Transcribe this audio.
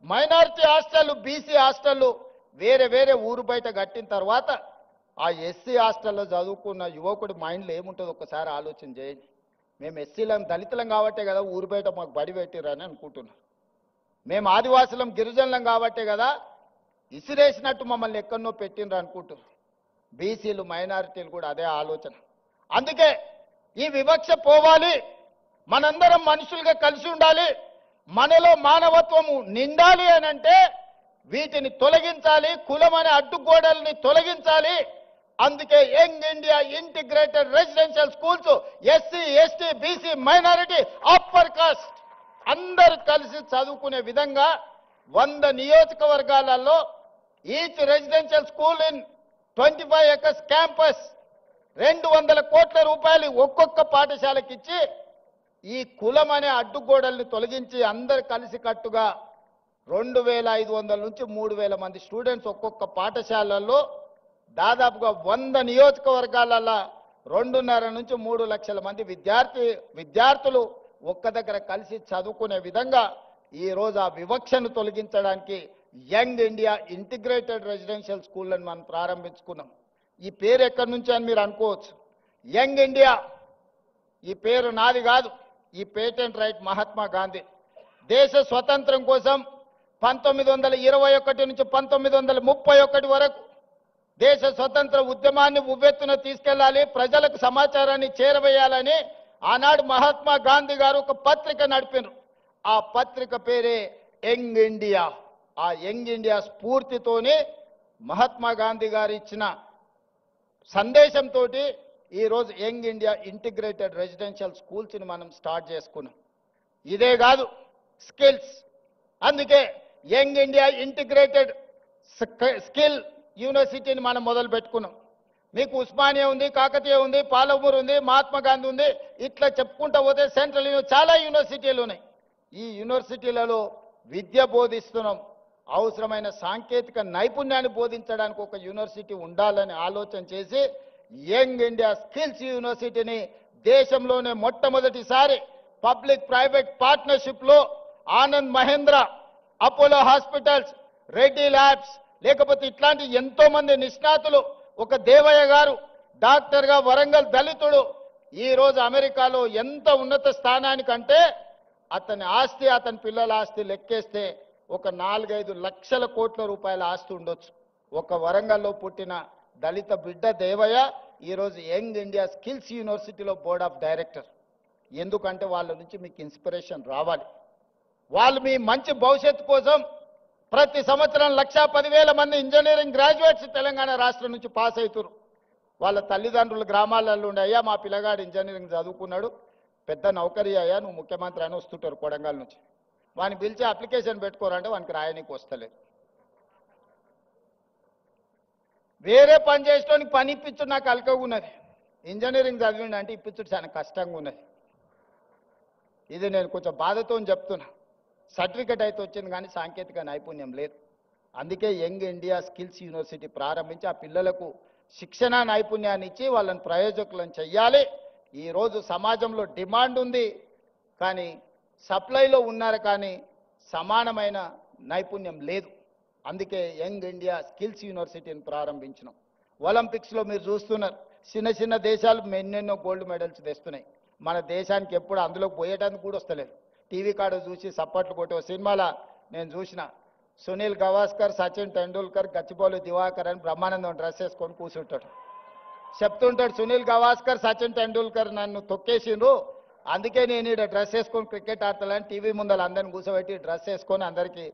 Minority హాస్టళ్లు BC హాస్టళ్లు వేరే వేరే ఊరు బయట కట్టిన తర్వాత ఆ ఎస్సీ హాస్టల్లో చదువుకున్న యువకుడి మైండ్లో ఏముంటుందో ఒకసారి ఆలోచన చేయండి. మేము ఎస్సీలం దళితులం కాబట్టే కదా ఊరు బయట మాకు బడి పెట్టిరని అనుకుంటున్నాం. మేము ఆదివాసులం గిరిజనులం కాబట్టే కదా ఇసిరేసినట్టు మమ్మల్ని ఎక్కడనో పెట్టినరు అనుకుంటున్నారు. బీసీలు మైనారిటీలు కూడా అదే ఆలోచన. అందుకే ఈ వివక్ష పోవాలి, మనందరం మనుషులుగా కలిసి ఉండాలి, మనలో మానవత్వము నిండాలి అని అంటే వీటిని తొలగించాలి, కులం అనే అడ్డుగోడల్ని తొలగించాలి. అందుకే young India integrated residential schools SC ST BC minority upper caste అందరూ కలిసి చదువుకునే విధంగా 100 నియోజకవర్గాలలో each residential school in 25 acres campus 200 కోట్ల రూపాయలు ఒక్కొక్క పాఠశాలకి ఇచ్చి ఈ కులం అనే అడ్డుగోడల్ని తొలగించి అందరు కలిసి కట్టుగా 2500 నుంచి 3000 మంది స్టూడెంట్స్ ఒక్కొక్క పాఠశాలల్లో దాదాపుగా 100 నియోజకవర్గాలలో 2.5 నుంచి 3 లక్షల మంది విద్యార్థులు ఒక్క దగ్గర కలిసి చదువుకునే విధంగా ఈ రోజు ఆ వివక్షను తొలగించడానికి యంగ్ ఇండియా ఇంటిగ్రేటెడ్ రెసిడెన్షియల్ స్కూళ్ళను మనం ప్రారంభించుకున్నాం. ఈ పేరు ఎక్కడి నుంచి అని మీరు అనుకోవచ్చు. యంగ్ ఇండియా ఈ పేరు నాది కాదు, ఈ పేటెంట్ రైట్ మహాత్మా గాంధీ. దేశ స్వతంత్రం కోసం 1921 నుంచి 1931 వరకు దేశ స్వతంత్ర ఉద్యమాన్ని ఉవ్వెత్తున తీసుకెళ్లాలి, ప్రజలకు సమాచారాన్ని చేరవేయాలని ఆనాడు మహాత్మా గాంధీ గారు ఒక పత్రిక నడిపినారు. ఆ పత్రిక పేరే యంగ్ ఇండియా. ఆ యంగ్ ఇండియా స్ఫూర్తితోనే మహాత్మా గాంధీ గారు ఇచ్చిన సందేశంతో ఈరోజు యంగ్ ఇండియా ఇంటిగ్రేటెడ్ రెసిడెన్షియల్ స్కూల్స్ని మనం స్టార్ట్ చేసుకున్నాం. ఇదే కాదు, స్కిల్స్. అందుకే యంగ్ ఇండియా ఇంటిగ్రేటెడ్ స్కిల్ యూనివర్సిటీని మనం మొదలు పెట్టుకున్నాం. మీకు ఉస్మానియా ఉంది, కాకతీయ ఉంది, పాలమూరు ఉంది, మహాత్మా గాంధీ ఉంది, ఇట్లా చెప్పుకుంటూ పోతే సెంట్రల్ చాలా యూనివర్సిటీలు ఉన్నాయి. ఈ యూనివర్సిటీలలో విద్య బోధిస్తున్నాం. అవసరమైన సాంకేతిక నైపుణ్యాన్ని బోధించడానికి ఒక యూనివర్సిటీ ఉండాలని ఆలోచన చేసి యంగ్ ఇండియా స్కిల్స్ యూనివర్సిటీని దేశంలోనే మొట్టమొదటిసారి పబ్లిక్ ప్రైవేట్ పార్ట్నర్షిప్లో Anand Mahindra, Apollo hospitals, Reddy labs, లేకపోతే ఇట్లాంటి ఎంతో మంది నిష్ణాతులు, ఒక దేవయ్య గారు డాక్టర్గా వరంగల్ దళితుడు ఈరోజు అమెరికాలో ఎంత ఉన్నత స్థానానికంటే అతని ఆస్తి అతని పిల్లల ఆస్తి లెక్కేస్తే ఒక 4-5 లక్షల కోట్ల రూపాయల ఆస్తి ఉండొచ్చు. ఒక వరంగల్లో పుట్టిన దళిత బిడ్డ దేవయ్య ఈరోజు యంగ్ ఇండియా స్కిల్స్ యూనివర్సిటీలో బోర్డ్ ఆఫ్ డైరెక్టర్. ఎందుకంటే వాళ్ళ నుంచి మీకు ఇన్స్పిరేషన్ రావాలి. వాళ్ళు మీ మంచి భవిష్యత్తు కోసం ప్రతి సంవత్సరం 1,10,000 మంది ఇంజనీరింగ్ గ్రాడ్యుయేట్స్ తెలంగాణ రాష్ట్రం నుంచి పాస్ అవుతారు. వాళ్ళ తల్లిదండ్రులు గ్రామాలలో ఉండే, అయ్యా మా పిల్లగాడు ఇంజనీరింగ్ చదువుకున్నాడు, పెద్ద నౌకరీ అయ్యా, నువ్వు ముఖ్యమంత్రి అని వస్తుంటారు కొడంగల్ నుంచి. వాడిని పిలిచి అప్లికేషన్ పెట్టుకోరంటే వానికి రాయనికి వస్తలేదు. వేరే పని చేసేటోనికి పని ఇప్పించుడు నాకు అలకగా ఉన్నది, ఇంజనీరింగ్ చదివిండి అంటే ఇప్పించుడు చాలా కష్టంగా ఉన్నది. ఇది నేను కొంచెం బాధతో చెప్తున్నా. సర్టిఫికెట్ అయితే వచ్చింది కానీ సాంకేతిక నైపుణ్యం లేదు. అందుకే యంగ్ ఇండియా స్కిల్స్ యూనివర్సిటీ ప్రారంభించి ఆ పిల్లలకు శిక్షణ నైపుణ్యాన్ని ఇచ్చి వాళ్ళని ప్రయోజకులను చెయ్యాలి. ఈరోజు సమాజంలో డిమాండ్ ఉంది కానీ సప్లైలో ఉన్నారు కానీ సమానమైన నైపుణ్యం లేదు. అందుకే యంగ్ ఇండియా స్కిల్స్ యూనివర్సిటీని ప్రారంభించినాం. ఒలింపిక్స్లో మీరు చూస్తున్నారు, చిన్న చిన్న దేశాలు ఎన్నెన్నో గోల్డ్ మెడల్స్ తెస్తున్నాయి. మన దేశానికి ఎప్పుడు అందులోకి పోయేటానికి కూడా వస్తలేదు. టీవీ కాడ చూసి సప్పట్లు కొట్టే సినిమాలో నేను చూసిన సునీల్ గవాస్కర్, సచిన్ టెండూల్కర్, గచ్చిబౌలి దివాకర్ అని బ్రహ్మానందం డ్రెస్ వేసుకొని కూర్చుంటాడు. చెప్తుంటాడు సునీల్ గవాస్కర్, సచిన్ టెండూల్కర్ నన్ను తొక్కేసిండ్రు, అందుకే నేను ఇక్కడ డ్రెస్ వేసుకొని క్రికెట్ ఆడతానని టీవీ ముందర అందరిని కూర్చోబెట్టి డ్రెస్ వేసుకొని అందరికీ